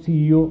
CEO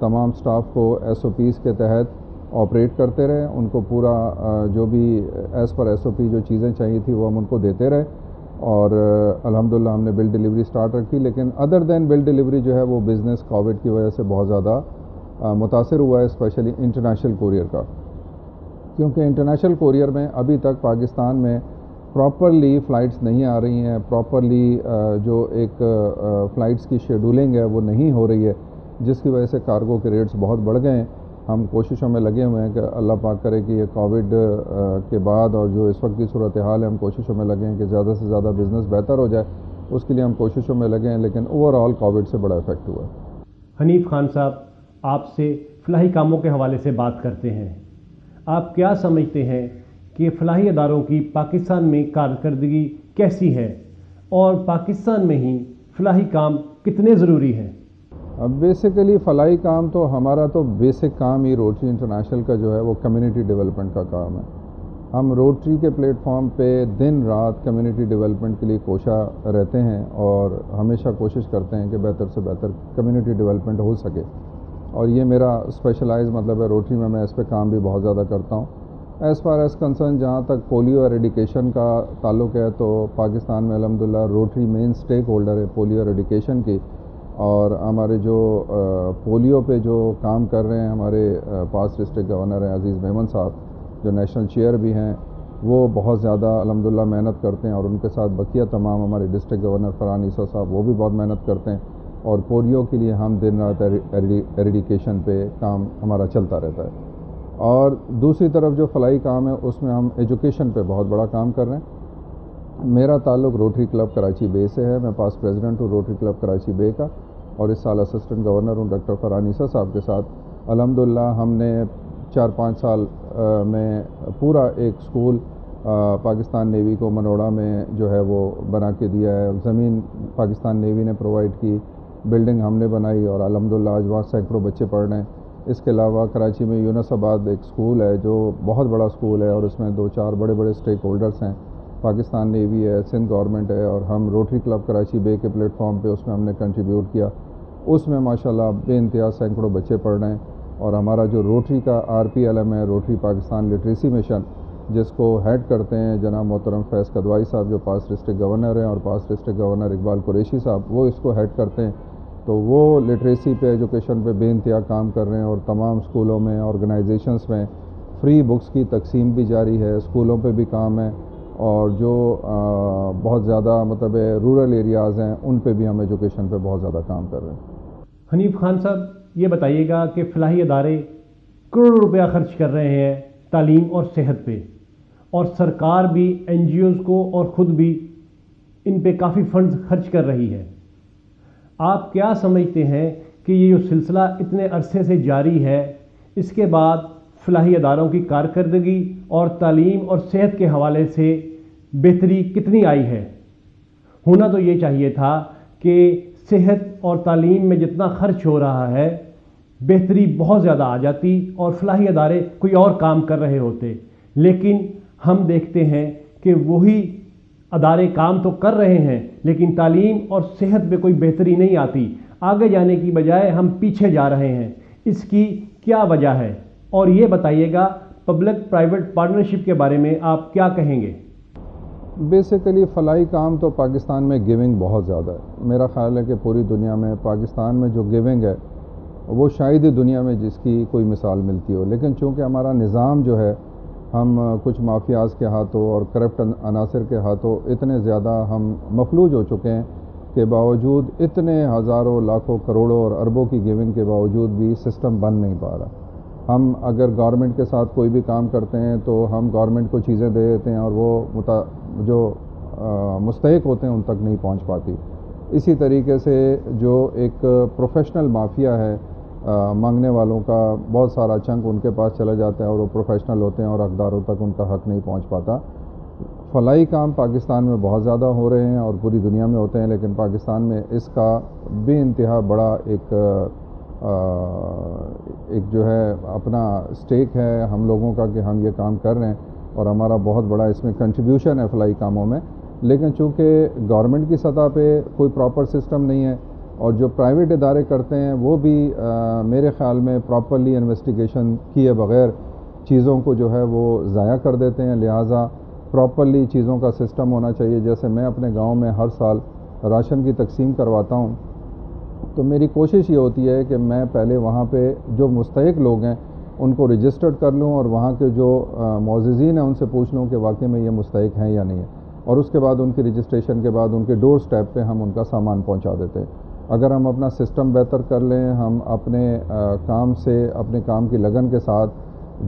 تمام staff کو SOPs کے تحت آپریٹ کرتے رہے، ان کو پورا جو بھی ایز پر SOP جو چیزیں چاہیے تھی وہ ہم ان کو دیتے رہے، اور الحمدللہ ہم نے بل ڈیلیوری سٹارٹ رکھی. لیکن ادر دین بل ڈیلیوری جو ہے وہ بزنس کووڈ کی وجہ سے بہت زیادہ متاثر ہوا ہے، اسپیشلی انٹرنیشنل کوریئر کا، کیونکہ انٹرنیشنل کوریئر میں ابھی تک پاکستان میں پراپرلی فلائٹس نہیں آ رہی ہیں، پراپرلی جو ایک فلائٹس کی شیڈولنگ ہے وہ نہیں ہو رہی ہے، جس کی وجہ سے کارگو کے ریٹس بہت بڑھ گئے ہیں. ہم کوششوں میں لگے ہوئے ہیں کہ اللہ پاک کرے کہ یہ کووڈ کے بعد اور جو اس وقت کی صورتحال ہے، ہم کوششوں میں لگے ہیں کہ زیادہ سے زیادہ بزنس بہتر ہو جائے، اس کے لیے ہم کوششوں میں لگے ہیں، لیکن اوور آل کووڈ سے بڑا افیکٹ ہوا ہے. حنیف خان صاحب، آپ سے فلاحی کاموں کے حوالے سے بات کرتے ہیں. آپ کیا سمجھتے ہیں کہ فلاحی اداروں کی پاکستان میں کارکردگی کیسی ہے، اور پاکستان میں ہی فلاحی کام کتنے ضروری ہیں؟ اب بیسیکلی فلاحی کام تو ہمارا تو بیسک کام ہی روٹری انٹرنیشنل کا جو ہے وہ کمیونٹی ڈیولپمنٹ کا کام ہے. ہم روٹری کے پلیٹ فارم پہ دن رات کمیونٹی ڈیولپمنٹ کے لیے کوشاں رہتے ہیں، اور ہمیشہ کوشش کرتے ہیں کہ بہتر سے بہتر کمیونٹی ڈیولپمنٹ ہو سکے، اور یہ میرا اسپیشلائز مطلب ہے. روٹری میں اس پہ کام بھی بہت زیادہ کرتا ہوں. ایز فار ایز کنسرن جہاں تک پولیو ایریڈیکیشن کا تعلق ہے، تو پاکستان میں الحمدللہ روٹری مین سٹیک ہولڈر ہے پولیو ایریڈیکیشن کی، اور ہمارے جو پولیو پہ جو کام کر رہے ہیں ہمارے پاس ڈسٹرکٹ گورنر ہیں عزیز میمن صاحب، جو نیشنل چیئر بھی ہیں، وہ بہت زیادہ الحمدللہ محنت کرتے ہیں، اور ان کے ساتھ بقیہ تمام ہمارے ڈسٹرکٹ گورنر فرحان عیسیٰ صاحب وہ بھی بہت محنت کرتے ہیں، اور پولیو کے لیے ہم دن رات ایریڈیکیشن پہ کام ہمارا چلتا رہتا ہے. اور دوسری طرف جو فلاحی کام ہے اس میں ہم ایجوکیشن پہ بہت بڑا کام کر رہے ہیں. میرا تعلق روٹری کلب کراچی بے سے ہے، میں پاس پریزیڈنٹ ہوں روٹری کلب کراچی بے کا، اور اس سال اسسٹنٹ گورنر ہوں ڈاکٹر فرحان عیسیٰ صاحب کے ساتھ. الحمدللہ ہم نے 4-5 سال میں پورا ایک سکول پاکستان نیوی کو منوڑا میں جو ہے وہ بنا کے دیا ہے. زمین پاکستان نیوی نے پرووائڈ کی، بلڈنگ ہم نے بنائی، اور الحمدللہ آج وہاں سینکڑوں بچے پڑھ رہے ہیں. اس کے علاوہ کراچی میں یونس آباد ایک سکول ہے جو بہت بڑا سکول ہے، اور اس میں 2-4 بڑے بڑے سٹیک ہولڈرز ہیں، پاکستان نیوی ہے، سندھ گورنمنٹ ہے، اور ہم روٹری کلب کراچی بے کے پلیٹ فارم پہ اس میں ہم نے کنٹریبیوٹ کیا. اس میں ماشاءاللہ بے انتہا سینکڑوں بچے پڑھ رہے ہیں. اور ہمارا جو روٹری کا RPLM ہے، روٹری پاکستان لٹریسی مشن، جس کو ہیڈ کرتے ہیں جناب محترم فیض قدوائی صاحب جو پاس ڈسٹرکٹ گورنر ہیں، اور پاس ڈسٹرکٹ گورنر اقبال قریشی صاحب وہ اس کو ہیڈ کرتے ہیں. تو وہ لٹریسی پہ ایجوکیشن پہ بے انتہا کام کر رہے ہیں، اور تمام اسکولوں میں آرگنائزیشنز میں فری بکس کی تقسیم بھی جاری ہے، اسکولوں پہ بھی کام ہے، اور جو بہت زیادہ مطلب رورل ایریاز ہیں ان پہ بھی ہم ایجوکیشن پہ بہت زیادہ کام کر رہے ہیں. حنیف خان صاحب، یہ بتائیے گا کہ فلاحی ادارے کروڑوں روپیہ خرچ کر رہے ہیں تعلیم اور صحت پہ، اور سرکار بھی NGOs کو اور خود بھی ان پہ کافی فنڈز خرچ کر رہی ہے. آپ کیا سمجھتے ہیں کہ یہ جو سلسلہ اتنے عرصے سے جاری ہے، اس کے بعد فلاحی اداروں کی کارکردگی اور تعلیم اور صحت کے حوالے سے بہتری کتنی آئی ہے؟ ہونا تو یہ چاہیے تھا کہ صحت اور تعلیم میں جتنا خرچ ہو رہا ہے بہتری بہت زیادہ آ جاتی، اور فلاحی ادارے کوئی اور کام کر رہے ہوتے. لیکن ہم دیکھتے ہیں کہ وہی ادارے کام تو کر رہے ہیں، لیکن تعلیم اور صحت پہ کوئی بہتری نہیں آتی. آگے جانے کی بجائے ہم پیچھے جا رہے ہیں. اس کی کیا وجہ ہے؟ اور یہ بتائیے گا پبلک پرائیویٹ پارٹنرشپ کے بارے میں آپ کیا کہیں گے؟ بیسیکلی فلاحی کام تو پاکستان میں گیونگ بہت زیادہ ہے. میرا خیال ہے کہ پوری دنیا میں پاکستان میں جو گیونگ ہے وہ شاید ہی دنیا میں جس کی کوئی مثال ملتی ہو. لیکن چونکہ ہمارا نظام جو ہے، ہم کچھ مافیاز کے ہاتھوں اور کرپٹ عناصر کے ہاتھوں اتنے زیادہ ہم مفلوج ہو چکے ہیں کہ باوجود اتنے ہزاروں لاکھوں کروڑوں اور اربوں کی گیونگ کے باوجود بھی سسٹم بن نہیں پا رہا. ہم اگر گورنمنٹ کے ساتھ کوئی بھی کام کرتے ہیں تو ہم گورنمنٹ کو چیزیں دے دیتے ہیں، اور وہ جو مستحق ہوتے ہیں ان تک نہیں پہنچ پاتی. اسی طریقے سے جو ایک پروفیشنل مافیا ہے، مانگنے والوں کا بہت سارا چنک ان کے پاس چلا جاتا ہے، اور وہ پروفیشنل ہوتے ہیں اور حقداروں تک ان کا حق نہیں پہنچ پاتا. فلاحی کام پاکستان میں بہت زیادہ ہو رہے ہیں اور پوری دنیا میں ہوتے ہیں، لیکن پاکستان میں اس کا بے انتہا بڑا ایک جو ہے اپنا سٹیک ہے ہم لوگوں کا کہ ہم یہ کام کر رہے ہیں، اور ہمارا بہت بڑا اس میں کنٹریبیوشن ہے فلاحی کاموں میں. لیکن چونکہ گورنمنٹ کی سطح پہ کوئی پراپر سسٹم نہیں ہے، اور جو پرائیویٹ ادارے کرتے ہیں وہ بھی میرے خیال میں پراپرلی انویسٹیگیشن کیے بغیر چیزوں کو جو ہے وہ ضائع کر دیتے ہیں. لہٰذا پراپرلی چیزوں کا سسٹم ہونا چاہیے. جیسے میں اپنے گاؤں میں ہر سال راشن کی تقسیم کرواتا ہوں تو میری کوشش یہ ہوتی ہے کہ میں پہلے وہاں پہ جو مستحق لوگ ہیں ان کو رجسٹرڈ کر لوں اور وہاں کے جو معززین ہیں ان سے پوچھ لوں کہ واقعی میں یہ مستحق ہیں یا نہیں ہے, اور اس کے بعد ان کی رجسٹریشن کے بعد ان کے ڈور سٹیپ پہ ہم ان کا سامان پہنچا دیتے ہیں. اگر ہم اپنا سسٹم بہتر کر لیں, ہم اپنے کام سے اپنے کام کی لگن کے ساتھ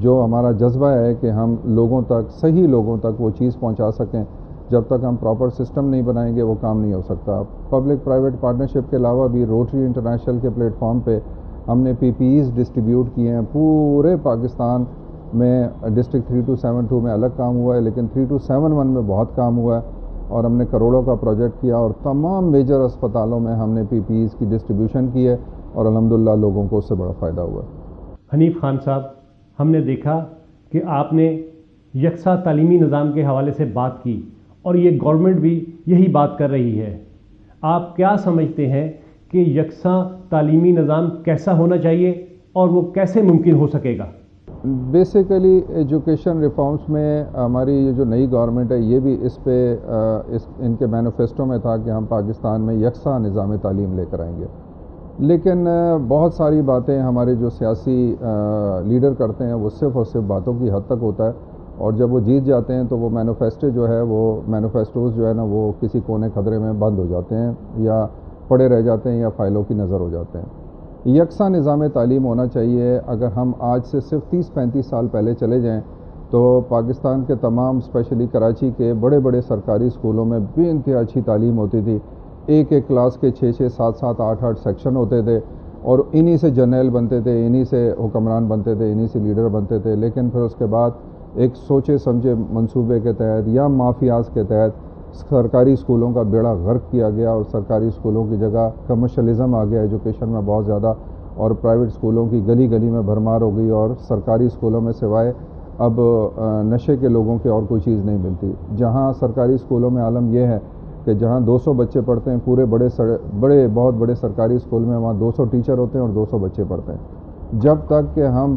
جو ہمارا جذبہ ہے کہ ہم لوگوں تک صحیح لوگوں تک وہ چیز پہنچا سکیں, جب تک ہم پراپر سسٹم نہیں بنائیں گے وہ کام نہیں ہو سکتا. پبلک پرائیویٹ پارٹنرشپ کے علاوہ بھی روٹری انٹرنیشنل کے پلیٹ فارم پہ ہم نے پی پی ایز ڈسٹریبیوٹ کیے ہیں. پورے پاکستان میں ڈسٹرکٹ 3272 میں الگ کام ہوا ہے, لیکن 3271 میں بہت کام ہوا ہے اور ہم نے کروڑوں کا پروجیکٹ کیا اور تمام میجر اسپتالوں میں ہم نے پی پی ایز کی ڈسٹریبیوشن کی ہے اور الحمدللہ لوگوں کو اس سے بڑا فائدہ ہوا ہے. حنیف خان صاحب, ہم نے دیکھا کہ آپ نے یکساں تعلیمی نظام کے حوالے سے بات کی اور یہ گورنمنٹ بھی یہی بات کر رہی ہے. آپ کیا سمجھتے ہیں کہ یکساں تعلیمی نظام کیسا ہونا چاہیے اور وہ کیسے ممکن ہو سکے گا؟ بیسیکلی ایجوکیشن ریفارمز میں ہماری یہ جو نئی گورنمنٹ ہے یہ بھی اس پہ ان کے مینیفیسٹو میں تھا کہ ہم پاکستان میں یکساں نظام تعلیم لے کر آئیں گے, لیکن بہت ساری باتیں ہمارے جو سیاسی لیڈر کرتے ہیں وہ صرف اور صرف باتوں کی حد تک ہوتا ہے, اور جب وہ جیت جاتے ہیں تو وہ مینیفیسٹوز جو ہے نا وہ کسی کونے خدرے میں بند ہو جاتے ہیں یا پڑے رہ جاتے ہیں یا فائلوں کی نظر ہو جاتے ہیں. یکساں نظام تعلیم ہونا چاہیے. اگر ہم آج سے صرف 30-35 سال پہلے چلے جائیں تو پاکستان کے تمام اسپیشلی کراچی کے بڑے بڑے سرکاری اسکولوں میں بے انتہا اچھی تعلیم ہوتی تھی. ایک کلاس کے 6-6, 7-7, 8-8 سیکشن ہوتے تھے اور انہی سے جرنیل بنتے تھے, انہی سے حکمران بنتے تھے, انہی سے لیڈر بنتے تھے. لیکن پھر اس کے بعد ایک سوچے سمجھے منصوبے کے تحت یا مافیاز کے تحت سرکاری اسکولوں کا بیڑا غرق کیا گیا اور سرکاری اسکولوں کی جگہ کمرشلزم آ گیا ایجوکیشن میں بہت زیادہ, اور پرائیویٹ اسکولوں کی گلی گلی میں بھرمار ہو گئی اور سرکاری اسکولوں میں سوائے اب نشے کے لوگوں کی اور کوئی چیز نہیں ملتی. جہاں سرکاری اسکولوں میں عالم یہ ہے کہ جہاں 200 بچے پڑھتے ہیں پورے بہت بڑے سرکاری اسکول میں, وہاں 200 ٹیچر ہوتے ہیں اور 200 بچے پڑھتے ہیں. جب تک کہ ہم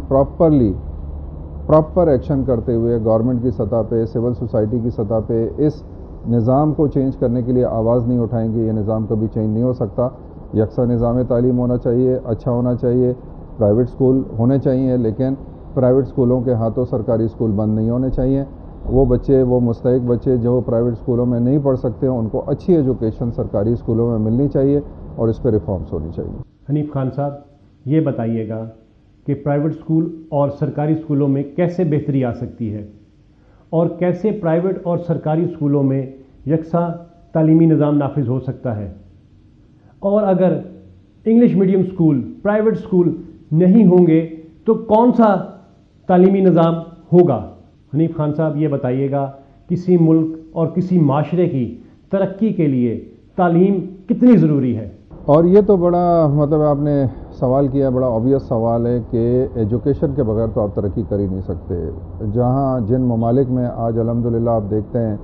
پراپر ایکشن کرتے ہوئے گورنمنٹ کی سطح پہ, سول سوسائٹی کی سطح پہ اس نظام کو چینج کرنے کے لیے آواز نہیں اٹھائیں گے, یہ نظام کبھی چینج نہیں ہو سکتا. یکساں نظام تعلیم ہونا چاہیے, اچھا ہونا چاہیے, پرائیویٹ اسکول ہونے چاہیے, لیکن پرائیویٹ اسکولوں کے ہاتھوں سرکاری اسکول بند نہیں ہونے چاہیے. وہ بچے, وہ مستحق بچے جو پرائیویٹ اسکولوں میں نہیں پڑھ سکتے ہیں ان کو اچھی ایجوکیشن سرکاری اسکولوں میں ملنی چاہیے اور اس پہ ریفارمز ہونی چاہیے. حنیف خان صاحب, یہ بتائیے گا کہ پرائیویٹ اسکول اور سرکاری اسکولوں میں کیسے بہتری آ سکتی ہے اور کیسے پرائیویٹ اور سرکاری اسکولوں میں یکساں تعلیمی نظام نافذ ہو سکتا ہے, اور اگر English medium school, private school نہیں ہوں گے تو کون سا تعلیمی نظام ہوگا؟ حنیف خان صاحب, یہ بتائیے گا کسی ملک اور کسی معاشرے کی ترقی کے لیے تعلیم کتنی ضروری ہے؟ اور یہ تو بڑا آپ نے سوال کیا, بڑا obvious سوال ہے کہ ایجوکیشن کے بغیر تو آپ ترقی کر ہی نہیں سکتے. جہاں جن ممالک میں آج الحمدللہ آپ دیکھتے ہیں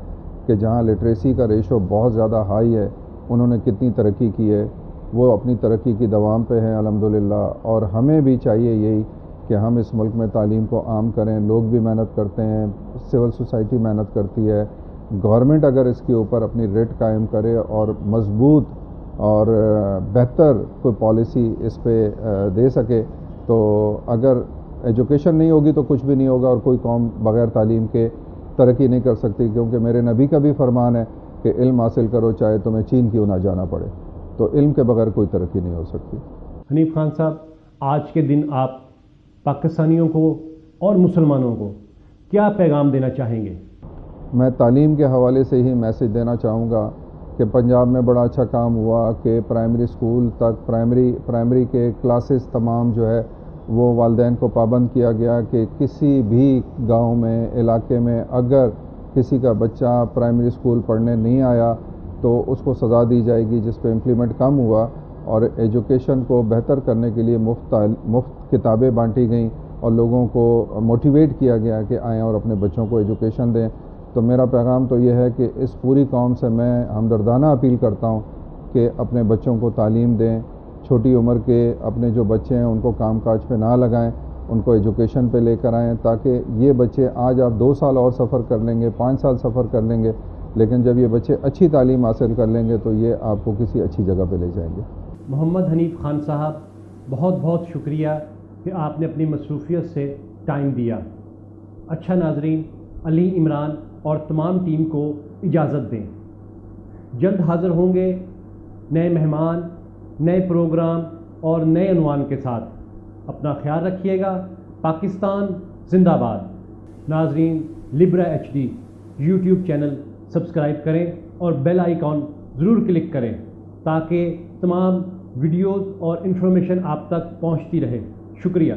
کہ جہاں لٹریسی کا ریشو بہت زیادہ ہائی ہے, انہوں نے کتنی ترقی کی ہے, وہ اپنی ترقی کی دوام پہ ہیں الحمدللہ. اور ہمیں بھی چاہیے یہی کہ ہم اس ملک میں تعلیم کو عام کریں. لوگ بھی محنت کرتے ہیں, سول سوسائٹی محنت کرتی ہے, گورنمنٹ اگر اس کے اوپر اپنی ریٹ قائم کرے اور مضبوط اور بہتر کوئی پالیسی اس پہ دے سکے, تو اگر ایجوکیشن نہیں ہوگی تو کچھ بھی نہیں ہوگا, اور کوئی قوم بغیر تعلیم کے ترقی نہیں کر سکتی. کیونکہ میرے نبی کا بھی فرمان ہے کہ علم حاصل کرو چاہے تمہیں چین کیوں نہ جانا پڑے. تو علم کے بغیر کوئی ترقی نہیں ہو سکتی. حنیف خان صاحب, آج کے دن آپ پاکستانیوں کو اور مسلمانوں کو کیا پیغام دینا چاہیں گے؟ میں تعلیم کے حوالے سے ہی میسج دینا چاہوں گا کہ پنجاب میں بڑا اچھا کام ہوا کہ پرائمری اسکول تک پرائمری کے کلاسز تمام جو ہے وہ والدین کو پابند کیا گیا کہ کسی بھی گاؤں میں, علاقے میں اگر کسی کا بچہ پرائمری اسکول پڑھنے نہیں آیا تو اس کو سزا دی جائے گی, جس پہ امپلیمنٹ کم ہوا. اور ایجوکیشن کو بہتر کرنے کے لیے مفت کتابیں بانٹی گئیں اور لوگوں کو موٹیویٹ کیا گیا کہ آئیں اور اپنے بچوں کو ایجوکیشن دیں. تو میرا پیغام تو یہ ہے کہ اس پوری قوم سے میں ہمدردانہ اپیل کرتا ہوں کہ اپنے بچوں کو تعلیم دیں، چھوٹی عمر کے اپنے جو بچے ہیں ان کو کام کاج پہ نہ لگائیں، ان کو ایجوکیشن پہ لے کر آئیں، تاکہ یہ بچے آج آپ 2 سال اور سفر کر لیں گے، 5 سال سفر کر لیں گے، لیکن جب یہ بچے اچھی تعلیم حاصل کر لیں گے تو یہ آپ کو کسی اچھی جگہ پہ لے جائیں گے۔ محمد حنیف خان صاحب، بہت بہت شکریہ کہ آپ نے اپنی مصروفیت سے ٹائم دیا۔ اچھا ناظرین، علی عمران اور تمام ٹیم کو اجازت دیں، جلد حاضر ہوں گے نئے مہمان، نئے پروگرام اور نئے عنوان کے ساتھ۔ اپنا خیال رکھیے گا۔ پاکستان زندہ باد۔ ناظرین، لبرا H D YouTube channel subscribe کریں اور بیل آئیکن ضرور کلک کریں تاکہ تمام ویڈیوز اور انفارمیشن آپ تک پہنچتی رہے۔ شکریہ۔